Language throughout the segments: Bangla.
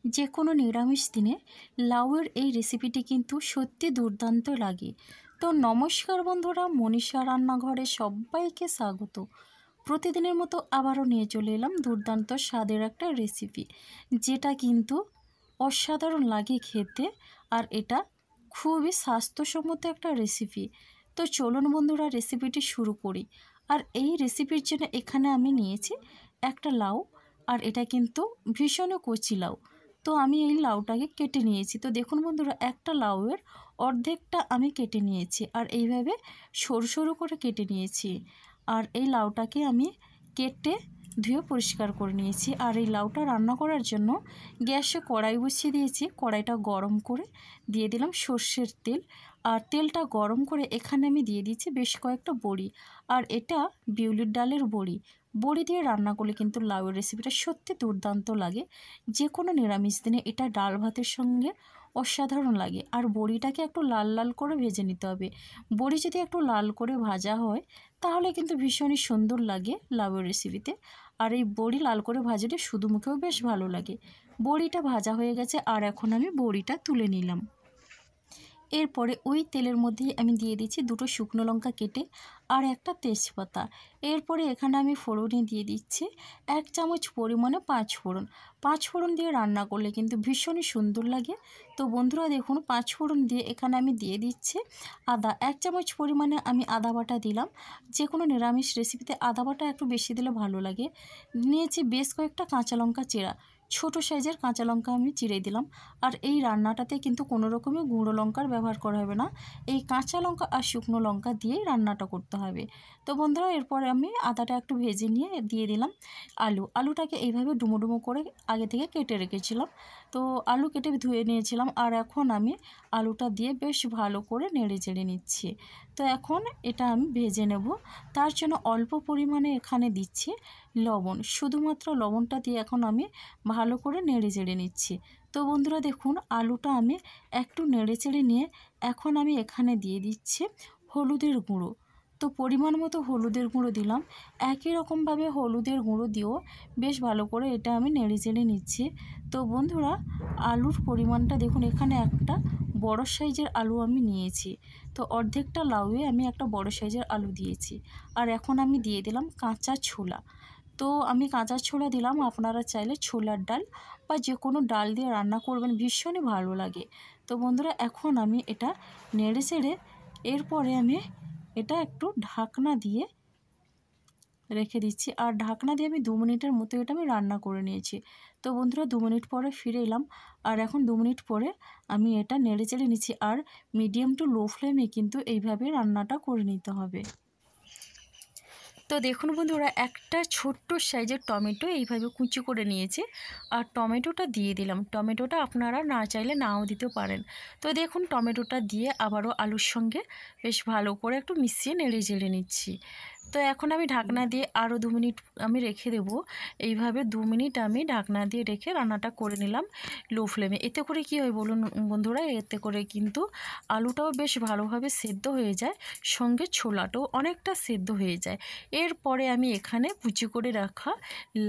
যে কোনো নিরামিষ দিনে লাউয়ের এই রেসিপিটি কিন্তু সত্যি দুর্দান্ত লাগে। তো নমস্কার বন্ধুরা, মনীষা রান্নাঘরে সবাইকে স্বাগত। প্রতিদিনের মতো আবারও নিয়ে চলে এলাম দুর্দান্ত স্বাদের একটা রেসিপি, যেটা কিন্তু অসাধারণ লাগে খেতে। আর এটা খুবই স্বাস্থ্যসম্মত একটা রেসিপি। তো চলুন বন্ধুরা, রেসিপিটি শুরু করি। আর এই রেসিপির জন্য এখানে আমি নিয়েছি একটা লাউ, আর এটা কিন্তু ভীষণ কচি লাউ। তো আমি এই লাউটাকে কেটে নিয়েছি। তো দেখুন বন্ধুরা, একটা লাউয়ের অর্ধেকটা আমি কেটে নিয়েছি, আর এইভাবে সরু সরু করে কেটে নিয়েছি। আর এই লাউটাকে আমি কেটে ধুয়ে পরিষ্কার করে নিয়েছি। আর এই লাউটা রান্না করার জন্য গ্যাসে কড়াই বসিয়ে দিয়েছি। কড়াইটা গরম করে দিয়ে দিলাম সর্ষের তেল। আর তেলটা গরম করে এখানে আমি দিয়ে দিচ্ছি বেশ কয়েকটা বড়ি। আর এটা বিউলির ডালের বড়ি। বড়ি দিয়ে রান্না করলে কিন্তু লাউয়ের রেসিপিটা সত্যি দুর্দান্ত লাগে। যে কোনো নিরামিষ দিনে এটা ডাল ভাতের সঙ্গে অসাধারণ লাগে। আর বড়িটাকে একটু লাল লাল করে ভেজে নিতে হবে। বড়ি যদি একটু লাল করে ভাজা হয় তাহলে কিন্তু ভীষণই সুন্দর লাগে লাউয়ের রেসিপিতে। আর এই বড়ি লাল করে ভাজলে শুধু মুখেও বেশ ভালো লাগে। বড়িটা ভাজা হয়ে গেছে, আর এখন আমি বড়িটা তুলে নিলাম। এরপরে ওই তেলের মধ্যেই আমি দিয়ে দিচ্ছি দুটো শুকনো লঙ্কা কেটে, আর একটা তেজপাতা। এরপরে এখানে আমি ফোড়নে দিয়ে দিচ্ছি 1 চামচ পরিমাণে পাঁচফোড়ন। পাঁচফোড়ন দিয়ে রান্না করলে কিন্তু ভীষণই সুন্দর লাগে। তো বন্ধুরা দেখুন, পাঁচফোড়ন দিয়ে এখানে আমি দিয়ে দিচ্ছি আদা। 1 চামচ পরিমাণে আমি আদা বাটা দিলাম। যে কোনো নিরামিষ রেসিপিতে আদা বাটা একটু বেশি দিলে ভালো লাগে। নিয়েছি বেশ কয়েকটা কাঁচা লঙ্কা চেরা। ছোট সাইজের কাঁচা লঙ্কা আমি চিড়ে দিলাম। আর এই রান্নাটাতে কিন্তু কোনো রকমের গুঁড়ো লঙ্কার ব্যবহার করা হবে না। এই কাঁচা লঙ্কা আর শুকনো লঙ্কা দিয়েই রান্নাটা করতে হবে। তো বন্ধুরা, এরপরে আমি আদাটা একটু ভেজে নিয়ে দিয়ে দিলাম আলুটাকে এইভাবে ডুমো ডুমো করে আগে থেকে কেটে রেখেছিলাম। তো আলু কেটে ধুয়ে নিয়েছিলাম। আর এখন আমি আলুটা দিয়ে বেশ ভালো করে নেড়ে চেড়ে নিচ্ছি। তো এখন এটা আমি ভেজে নেব। তার জন্য অল্প পরিমাণে এখানে দিচ্ছি লবণ। শুধুমাত্র লবণটা দিয়ে এখন আমি ভালো করে নেড়ে চেড়ে নিচ্ছি। তো বন্ধুরা দেখুন, আলুটা আমি একটু নেড়ে চেড়ে নিয়ে এখন আমি এখানে দিয়ে দিচ্ছি হলুদের গুঁড়ো। তো পরিমাণ মতো হলুদের গুঁড়ো দিলাম। একই রকমভাবে হলুদের গুঁড়ো দিয়েও বেশ ভালো করে এটা আমি নেড়ে চেড়ে নিচ্ছি। তো বন্ধুরা, আলুর পরিমাণটা দেখুন, এখানে একটা বড় সাইজের আলু আমি নিয়েছি। তো অর্ধেকটা লাউয়ে আমি একটা বড় সাইজের আলু দিয়েছি। আর এখন আমি দিয়ে দিলাম কাঁচা ছোলা। তো আমি কাঁচা ছোলা দিলাম। আপনারা চাইলে ছোলার ডাল বা যে কোনো ডাল দিয়ে রান্না করবেন, ভীষণই ভালো লাগে। তো বন্ধুরা, এখন আমি এটা নেড়ে চেড়ে এরপরে আমি এটা একটু ঢাকনা দিয়ে রেখে দিচ্ছি। আর ঢাকনা দিয়ে আমি 2 মিনিটের মতো এটা আমি রান্না করে নিয়েছি। তো বন্ধুরা, 2 মিনিট পরে ফিরে এলাম। আর এখন 2 মিনিট পরে আমি এটা নেড়ে চেড়ে নিচ্ছি। আর মিডিয়াম টু লো ফ্লেমে কিন্তু এইভাবে রান্নাটা করে নিতে হবে। তো দেখুন বন্ধুরা, একটা ছোট্ট সাইজের টমেটো এইভাবে কুচি করে নিয়েছি। আর টমেটোটা দিয়ে দিলাম। টমেটোটা আপনারা না চাইলে নাও দিতে পারেন। তো দেখুন, টমেটোটা দিয়ে আবারও আলুর সঙ্গে বেশ ভালো করে একটু মিশিয়ে নেড়ে চেড়ে নিচ্ছি। তো এখন আমি ঢাকনা দিয়ে আরও 2 মিনিট আমি রেখে দেব। এইভাবে 2 মিনিট আমি ঢাকনা দিয়ে রেখে রান্নাটা করে নিলাম লো ফ্লেমে। এতে করে কী হয় বলুন বন্ধুরা, এতে করে কিন্তু আলুটাও বেশ ভালোভাবে সেদ্ধ হয়ে যায়, সঙ্গে ছোলাটাও অনেকটা সেদ্ধ হয়ে যায়। এরপরে আমি এখানে কুচি করে রাখা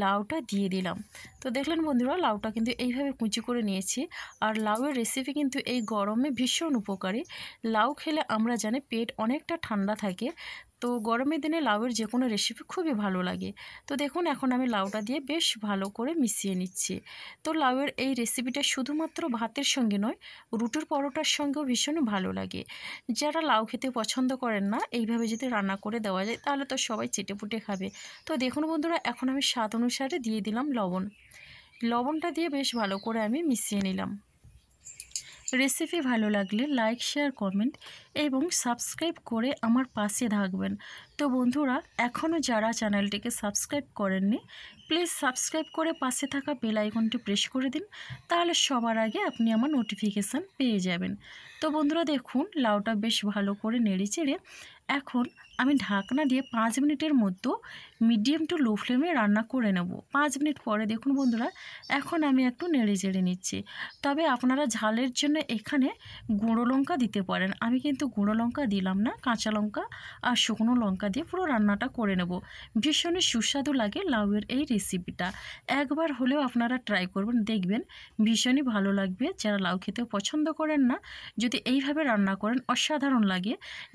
লাউটা দিয়ে দিলাম। তো দেখলেন বন্ধুরা, লাউটা কিন্তু এইভাবে কুচি করে নিয়েছি। আর লাউয়ের রেসিপি কিন্তু এই গরমে ভীষণ উপকারী। লাউ খেলে আমরা জানি পেট অনেকটা ঠান্ডা থাকে। তো গরমের দিনে লাউয়ের যে কোনো রেসিপি খুবই ভালো লাগে। তো দেখুন, এখন আমি লাউটা দিয়ে বেশ ভালো করে মিশিয়ে নিচ্ছি। তো লাউয়ের এই রেসিপিটা শুধুমাত্র ভাতের সঙ্গে নয়, রুটির পরোটার সঙ্গেও ভীষণ ভালো লাগে। যারা লাউ খেতে পছন্দ করেন না, এইভাবে যদি রান্না করে দেওয়া যায় তাহলে তো সবাই চেটেপুটে খাবে। তো দেখুন বন্ধুরা, এখন আমি স্বাদ অনুসারে দিয়ে দিলাম লবণ। লবণটা দিয়ে বেশ ভালো করে আমি মিশিয়ে নিলাম। রেসিপি ভালো লাগলে লাইক, শেয়ার, কমেন্ট এবং সাবস্ক্রাইব করে আমার পাশে থাকবেন। তো বন্ধুরা, এখনও যারা চ্যানেলটিকে সাবস্ক্রাইব করেননি, প্লিজ সাবস্ক্রাইব করে পাশে থাকা বেল আইকনটি প্রেস করে দিন। তাহলে সবার আগে আপনি আমার নোটিফিকেশান পেয়ে যাবেন। তো বন্ধুরা দেখুন, লাউটা বেশ ভালো করে নেড়ে চেড়ে এখন আমি ঢাকনা দিয়ে 5 মিনিটের মতো মিডিয়াম টু লো ফ্লেমে রান্না করে নেব। 5 মিনিট পরে দেখুন বন্ধুরা, এখন আমি একটু নেড়ে চেড়ে নিচ্ছি। তবে আপনারা ঝালের জন্য এখানে গুঁড়ো লঙ্কা দিতে পারেন। আমি কিন্তু গুঁড়ো লঙ্কা দিলাম না, কাঁচা লঙ্কা আর শুকনো লঙ্কা দিয়ে পুরো রান্নাটা করে নেব। ভীষণই সুস্বাদু লাগে লাউয়ের এই রেসিপিটা। একবার হলেও আপনারা ট্রাই করবেন, দেখবেন ভীষণই ভালো লাগবে। যারা লাউ খেতে পছন্দ করেন না, যদি এইভাবে রান্না করেন অসাধারণ লাগে।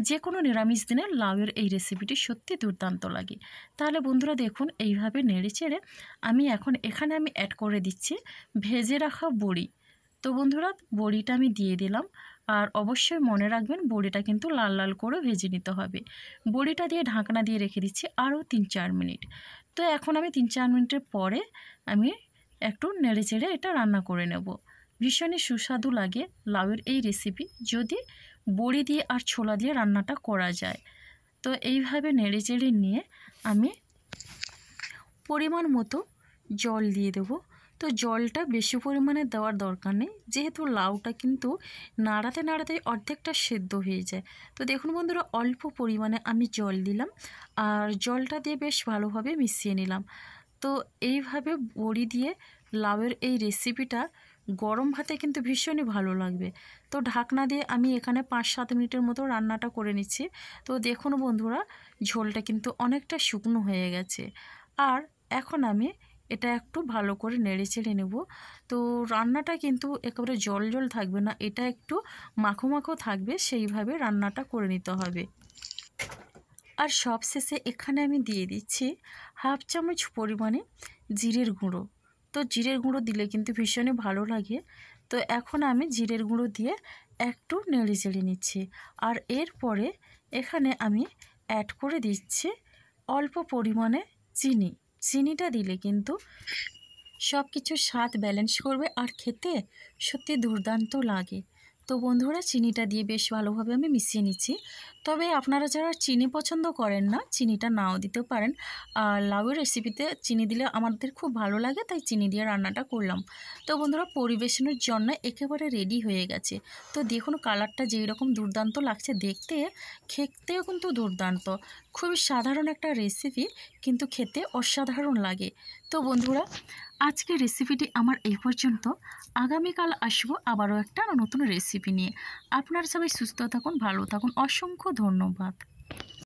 যে কোনো নিরামিষ দিনে লাউয়ের এই রেসিপিটি সত্যি দুর্দান্ত লাগে। তাহলে বন্ধুরা দেখুন, এইভাবে নেড়ে চেড়ে আমি এখন এখানে অ্যাড করে দিচ্ছি ভেজে রাখা বড়ি। তো বন্ধুরা, বড়িটা আমি দিয়ে দিলাম। আর অবশ্যই মনে রাখবেন, বড়িটা কিন্তু লাল লাল করে ভেজে নিতে হবে। বড়িটা দিয়ে ঢাকনা দিয়ে রেখে দিচ্ছি আরও 3-4 মিনিট। তো এখন আমি 3-4 মিনিটের পরে আমি একটু নেড়ে চেড়ে এটা রান্না করে নেব। ভীষণই সুস্বাদু লাগে লাউয়ের এই রেসিপি যদি বড়ি দিয়ে আর ছোলা দিয়ে রান্নাটা করা যায়। তো এইভাবে নেড়ে চেড়ে নিয়ে আমি পরিমাণ মতো জল দিয়ে দেবো। তো জলটা বেশি পরিমাণে দেওয়ার দরকার নেই, যেহেতু লাউটা কিন্তু নাড়াতে নাড়াতে অর্ধেকটা সেদ্ধ হয়ে যায়। তো দেখুন বন্ধুরা, অল্প পরিমাণে আমি জল দিলাম আর জলটা দিয়ে বেশ ভালোভাবে মিশিয়ে নিলাম। তো এইভাবে বড়ি দিয়ে লাউয়ের এই রেসিপিটা গরম ভাতে কিন্তু ভীষণই ভালো লাগবে। তো ঢাকনা দিয়ে আমি এখানে 5-7 মিনিটের মতো রান্নাটা করে নিচ্ছি। তো দেখুন বন্ধুরা, ঝোলটা কিন্তু অনেকটা শুকনো হয়ে গেছে। আর এখন আমি এটা একটু ভালো করে নেড়ে চেড়ে নেব। তো রান্নাটা কিন্তু একেবারে জল জল থাকবে না, এটা একটু মাখো মাখো থাকবে, সেইভাবে রান্নাটা করে নিতে হবে। আর সবশেষে এখানে আমি দিয়ে দিচ্ছি 1/2 চামচ পরিমাণে জিরের গুঁড়ো। তো জিরের গুঁড়ো দিলে কিন্তু ভীষণই ভালো লাগে। তো এখন আমি জিরের গুঁড়ো দিয়ে একটু নেড়ে চেড়ে নিচ্ছি। আর এরপরে এখানে আমি অ্যাড করে দিচ্ছি অল্প পরিমাণে চিনি। চিনিটা দিলে কিন্তু সব কিছুর স্বাদ ব্যালেন্স করবে আর খেতে সত্যি দুর্দান্ত লাগে। তো বন্ধুরা, চিনিটা দিয়ে বেশ ভালোভাবে আমি মিশিয়ে নিচ্ছি। তবে আপনারা যারা চিনি পছন্দ করেন না, চিনিটা নাও দিতে পারেন। আর লাউয়ের রেসিপিতে চিনি দিলে আমাদের খুব ভালো লাগে, তাই চিনি দিয়ে রান্নাটা করলাম। তো বন্ধুরা, পরিবেশনের জন্য একেবারে রেডি হয়ে গেছে। তো দেখুন কালারটা যেই রকম দুর্দান্ত লাগছে দেখতে, খেতেও কিন্তু দুর্দান্ত। খুবই সাধারণ একটা রেসিপি, কিন্তু খেতে অসাধারণ লাগে। তো বন্ধুরা, আজকের রেসিপিটি আমার এই পর্যন্ত। আগামীকাল আসবো আবারও একটা নতুন রেসিপি নিয়ে। আপনারা সবাই সুস্থ থাকুন, ভালো থাকুন। অসংখ্য ধন্যবাদ।